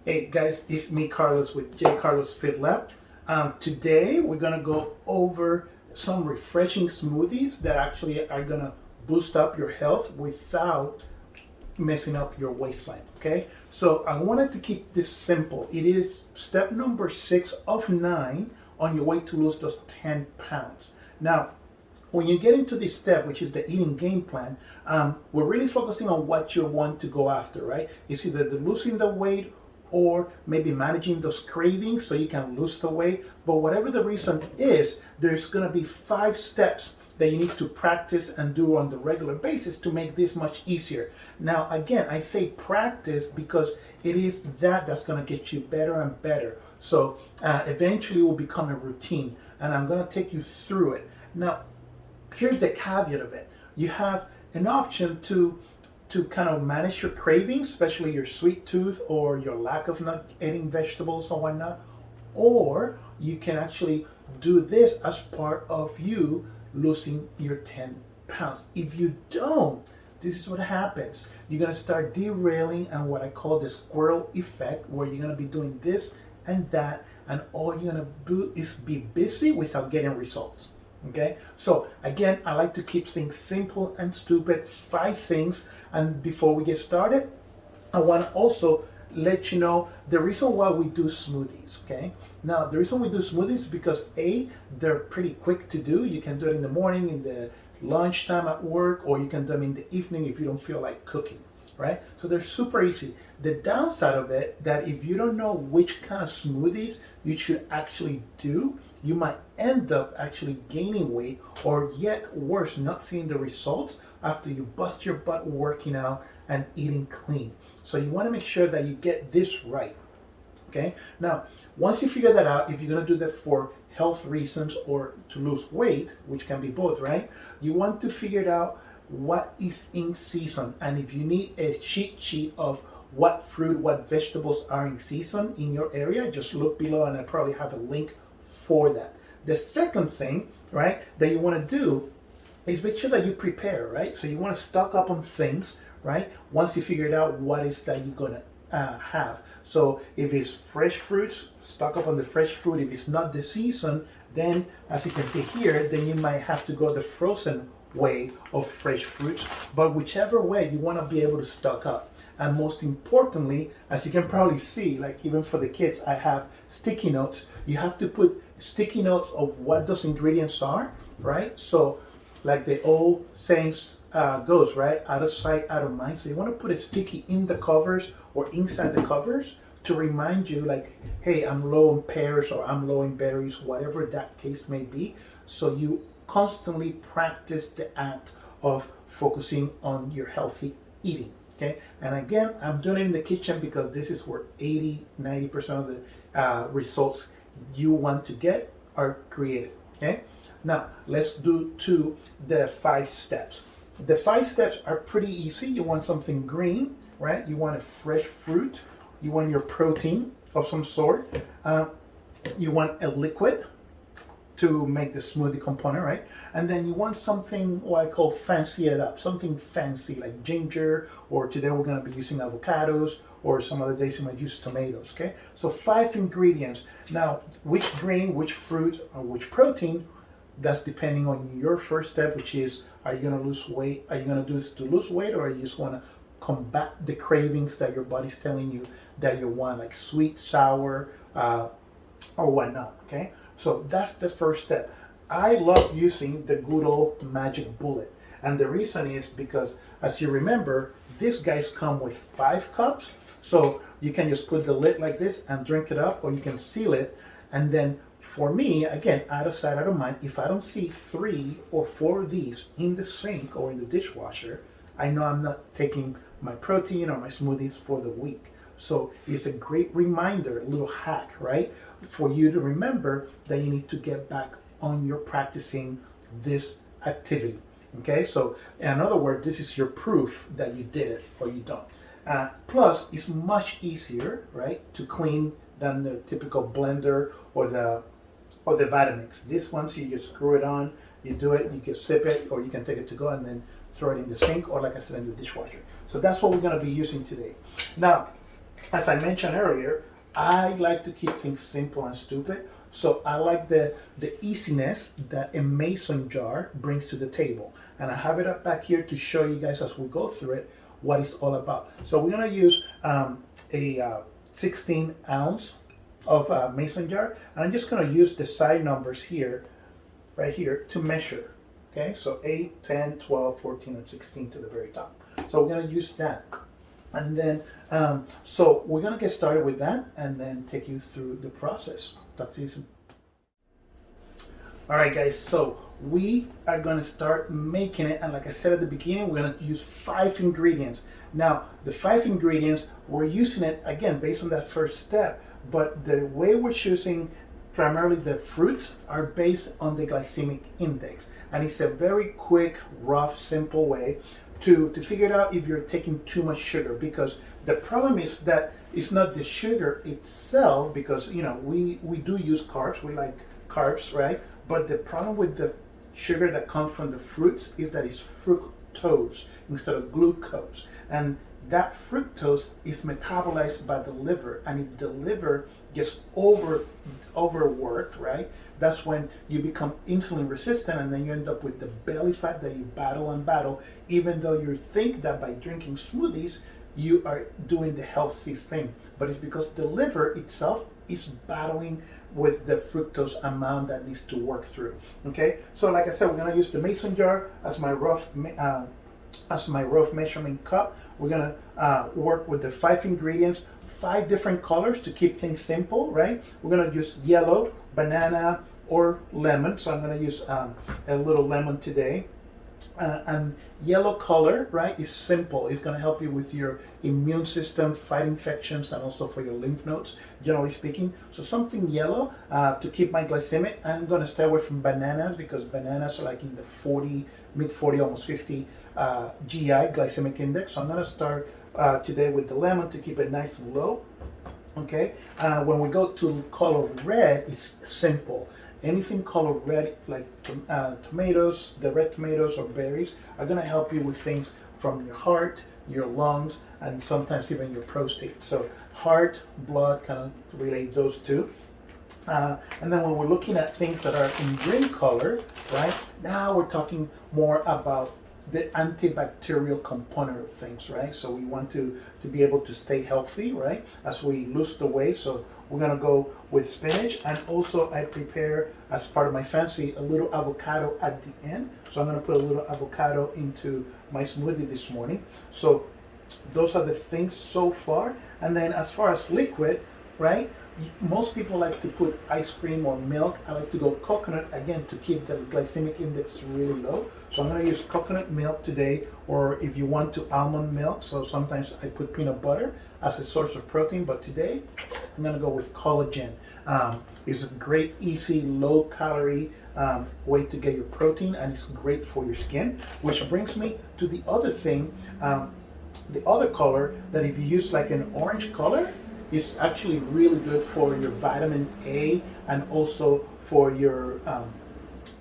Hey guys, it's me Carlos with J Carlos Fitlab. Today we're gonna go over some refreshing smoothies that actually are gonna boost up your health without messing up your waistline. Okay, so I wanted to keep this simple. It is step number 6 of 9 on your way to lose those 10 pounds. Now, when you get into this step, which is the eating game plan, we're really focusing on what you want to go after, right? It's either the losing the weight or maybe managing those cravings so you can lose the weight. But whatever the reason is, there's going to be 5 steps that you need to practice and do on the regular basis to make this much easier. Now, again, I say practice because it is that's going to get you better and better. So eventually it will become a routine, and I'm going to take you through it. Now, here's the caveat of it. You have an option to kind of manage your cravings, especially your sweet tooth or your lack of not eating vegetables or whatnot. Or you can actually do this as part of you losing your 10 pounds. If you don't, this is what happens. You're going to start derailing and what I call the squirrel effect, where you're going to be doing this and that, and all you're going to do is be busy without getting results. Okay, so again, I like to keep things simple and stupid. 5 things. And before we get started, I want to also let you know the reason why we do smoothies. Okay, now the reason we do smoothies is because they're pretty quick to do. You can do it in the morning, in the lunchtime at work, or you can do them in the evening if you don't feel like cooking, right? So they're super easy. The downside of it, that if you don't know which kind of smoothies you should actually do, you might end up actually gaining weight, or yet worse, not seeing the results after you bust your butt working out and eating clean. So you want to make sure that you get this right. Okay, now once you figure that out, if you're going to do that for health reasons or to lose weight, which can be both, right? You want to figure out what is in season, and if you need a cheat sheet of what fruit, what vegetables are in season in your area, just look below and I probably have a link for that. The second thing, right, that you want to do is make sure that you prepare, right? So you want to stock up on things, right? Once you figured out what is that you're going to have. So if it's fresh fruits, stock up on the fresh fruit. If it's not the season, then as you can see here, then you might have to go the frozen way of fresh fruits. But whichever way, you want to be able to stock up. And most importantly, as you can probably see, like even for the kids, I have sticky notes. You have to put sticky notes of what those ingredients are, right? So like the old sayings goes, right? Out of sight, out of mind. So you want to put a sticky in the covers or inside the covers to remind you, like, hey, I'm low in pears or I'm low in berries, whatever that case may be. So you constantly practice the act of focusing on your healthy eating. Okay, and again, I'm doing it in the kitchen because this is where 80-90% of the results you want to get are created. Okay, now let's do to the 5 steps. The 5 steps are pretty easy. You want something green, right? You want a fresh fruit. You want your protein of some sort. You want a liquid to make the smoothie component, right? And then you want something what I call fancy it up, something fancy like ginger, or today we're going to be using avocados, or some other days you might use tomatoes, okay? So 5 ingredients. Now, which grain, which fruit, or which protein, that's depending on your first step, which is, are you going to lose weight? Are you going to do this to lose weight, or you just want to combat the cravings that your body's telling you that you want, like sweet, sour, or whatnot, okay? So that's the first step. I love using the good old magic bullet. And the reason is because, as you remember, these guys come with 5 cups. So you can just put the lid like this and drink it up, or you can seal it. And then for me, again, out of sight, out of mind, if I don't see 3 or 4 of these in the sink or in the dishwasher, I know I'm not taking my protein or my smoothies for the week. So it's a great reminder, a little hack, right? For you to remember that you need to get back on your practicing this activity. Okay, so in other words, this is your proof that you did it or you don't. Plus, it's much easier, right, to clean than the typical blender or the Vitamix. This once you just screw it on, you do it, you can sip it, or you can take it to go and then throw it in the sink, or like I said, in the dishwasher. So that's what we're going to be using today. Now, as I mentioned earlier, I like to keep things simple and stupid. So I like the easiness that a mason jar brings to the table. And I have it up back here to show you guys as we go through it what it's all about. So we're going to use a 16 ounce of mason jar. And I'm just going to use the side numbers here, right here, to measure. Okay, so 8, 10, 12, 14, and 16 to the very top. So we're going to use that. And then, so we're going to get started with that and then take you through the process. Talk to you soon. All right, guys, so we are going to start making it. And like I said at the beginning, we're going to use 5 ingredients. Now, the 5 ingredients, we're using it, again, based on that first step. But the way we're choosing primarily the fruits are based on the glycemic index. And it's a very quick, rough, simple way to figure out if you're taking too much sugar, because the problem is that it's not the sugar itself, because we do use carbs, we like carbs, right? But the problem with the sugar that comes from the fruits is that it's fructose instead of glucose, and that fructose is metabolized by the liver, and if the liver gets overworked, right, that's when you become insulin resistant, and then you end up with the belly fat that you battle, even though you think that by drinking smoothies you are doing the healthy thing. But it's because the liver itself is battling with the fructose amount that needs to work through. Okay, so like I said, we're going to use the mason jar as my rough measurement cup. We're going to work with the 5 ingredients, 5 different colors to keep things simple, right? We're going to use yellow, banana, or lemon. So I'm going to use a little lemon today. And yellow color, right, is simple. It's going to help you with your immune system, fight infections, and also for your lymph nodes, generally speaking. So something yellow to keep my glycemic. I'm going to stay away from bananas because bananas are like in the 40, mid 40, almost 50 GI, glycemic index. So I'm going to start today with the lemon to keep it nice and low. Okay, when we go to color red, it's simple. Anything colored red, like tomatoes, the red tomatoes or berries, are going to help you with things from your heart, your lungs, and sometimes even your prostate. So heart, blood, kind of relate those two. And then when we're looking at things that are in green color, right, now we're talking more about the antibacterial component of things, right? So we want to be able to stay healthy, right, as we lose the weight. So we're going to go with spinach, and also I prepare, as part of my fancy, a little avocado at the end. So I'm going to put a little avocado into my smoothie this morning. So those are the things so far. And then as far as liquid, right, most people like to put ice cream or milk. I like to go coconut, again, to keep the glycemic index really low. So I'm going to use coconut milk today, or if you want to, almond milk. So sometimes I put peanut butter as a source of protein, but today I'm going to go with collagen. It's a great, easy, low-calorie way to get your protein, and it's great for your skin. Which brings me to the other thing, the other color, that if you use like an orange color, it's actually really good for your vitamin A, and also for your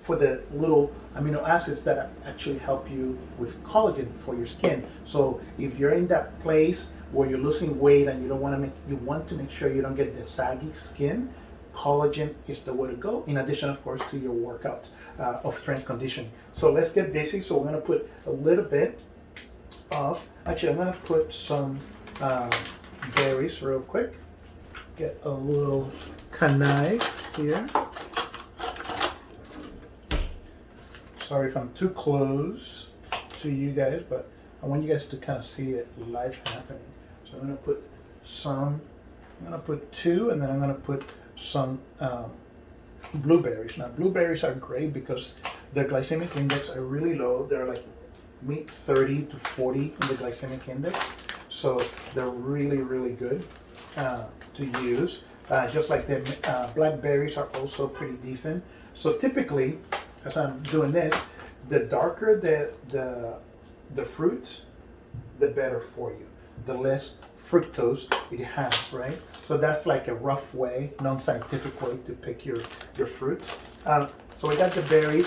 for the little amino acids that actually help you with collagen for your skin. So if you're in that place where you're losing weight and you want to make sure you don't get the saggy skin, collagen is the way to go. In addition, of course, to your workouts of strength conditioning. So let's get busy. So we're gonna put a little bit of. Actually, I'm gonna put some. Berries real quick. Get a little knife here. Sorry if I'm too close to you guys, but I want you guys to kind of see it live happening. So I'm going to put some, I'm going to put 2, and then I'm going to put some blueberries. Now blueberries are great because their glycemic index are really low. They're like mid 30 to 40 in the glycemic index. So they're really, really good to use. Just like the blackberries are also pretty decent. So typically, as I'm doing this, the darker the fruits, the better for you. The less fructose it has, right? So that's like a rough way, non-scientific way to pick your fruit. So we got the berries.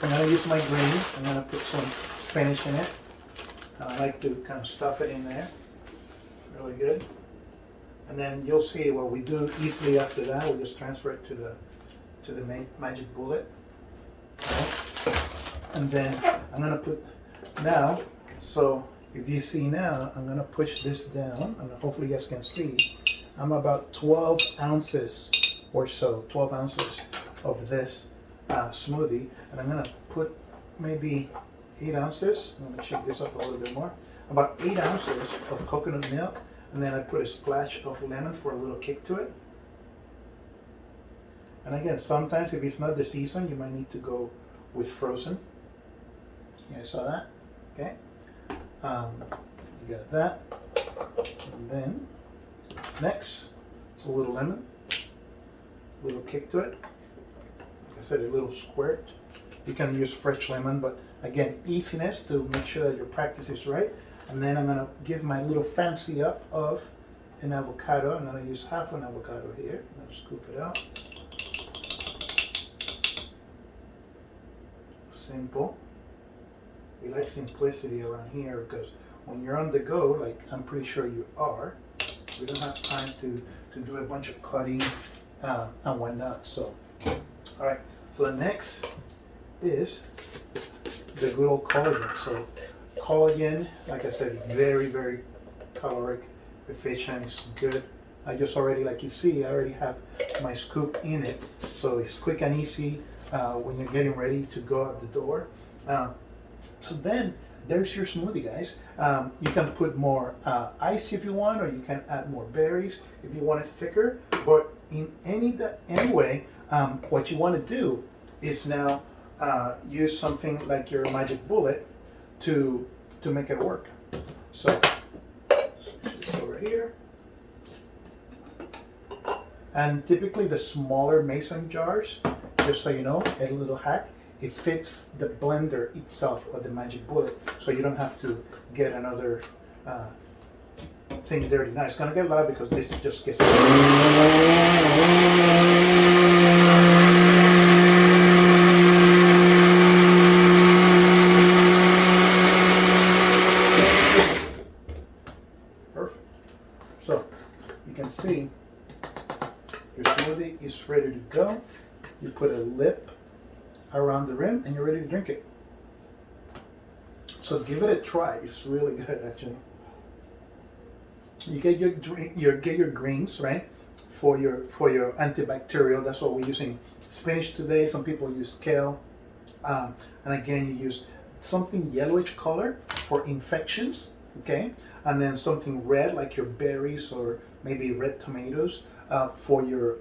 I'm gonna use my green. I'm gonna put some spinach in it. I like to kind of stuff it in there. Really good. And then you'll see what we do easily after that. We'll just transfer it to the magic bullet. Okay. And then I'm gonna put now, so if you see now, I'm gonna push this down, and hopefully you guys can see. I'm about 12 ounces or so, 12 ounces of this smoothie, and I'm gonna put maybe 8 ounces. I'm gonna shake this up a little bit more. About 8 ounces of coconut milk, and then I put a splash of lemon for a little kick to it. And again, sometimes if it's not the season, you might need to go with frozen. You guys saw that? Okay. You got that. And then next, it's a little lemon, a little kick to it. Like I said, a little squirt. You can use fresh lemon, but again, easiness to make sure that your practice is right. And then I'm gonna give my little fancy up of an avocado. I'm gonna use half an avocado here. I'm gonna scoop it out. Simple. We like simplicity around here because when you're on the go, like I'm pretty sure you are, we don't have time to do a bunch of cutting and whatnot. So, all right. So the next is the good old collagen. So collagen, like I said, very, very caloric, efficient, it's good. I just already, like you see, I already have my scoop in it. So it's quick and easy when you're getting ready to go out the door. So then there's your smoothie, guys. You can put more ice if you want, or you can add more berries if you want it thicker. But in any way, what you want to do is now use something like your magic bullet to make it work. So switch this over here. And typically the smaller mason jars, just so you know, a little hack, it fits the blender itself of the magic bullet, so you don't have to get another thing dirty. Now it's gonna get loud because this just gets perfect. So you can see your smoothie is ready to go. You put a lip around the rim and you're ready to drink it. So give it a try. It's really good, actually. You get your greens, right, for your antibacterial. That's what we're using spinach today. Some people use kale, and again you use something yellowish color for infections, okay, and then something red like your berries or maybe red tomatoes for your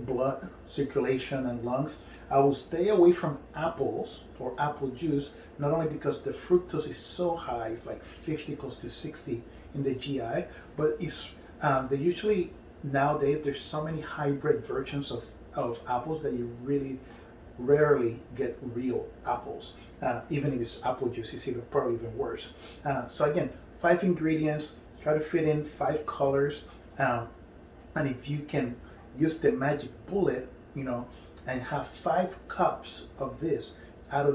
blood circulation and lungs. I will stay away from apples or apple juice, not only because the fructose is so high, it's like 50 close to 60 in the GI, but it's they usually nowadays there's so many hybrid versions of apples that you really rarely get real apples. Even if it's apple juice, it's probably even worse. So again, 5 ingredients, try to fit in 5 colors, and if you can use the magic bullet, you know, and have 5 cups of this out of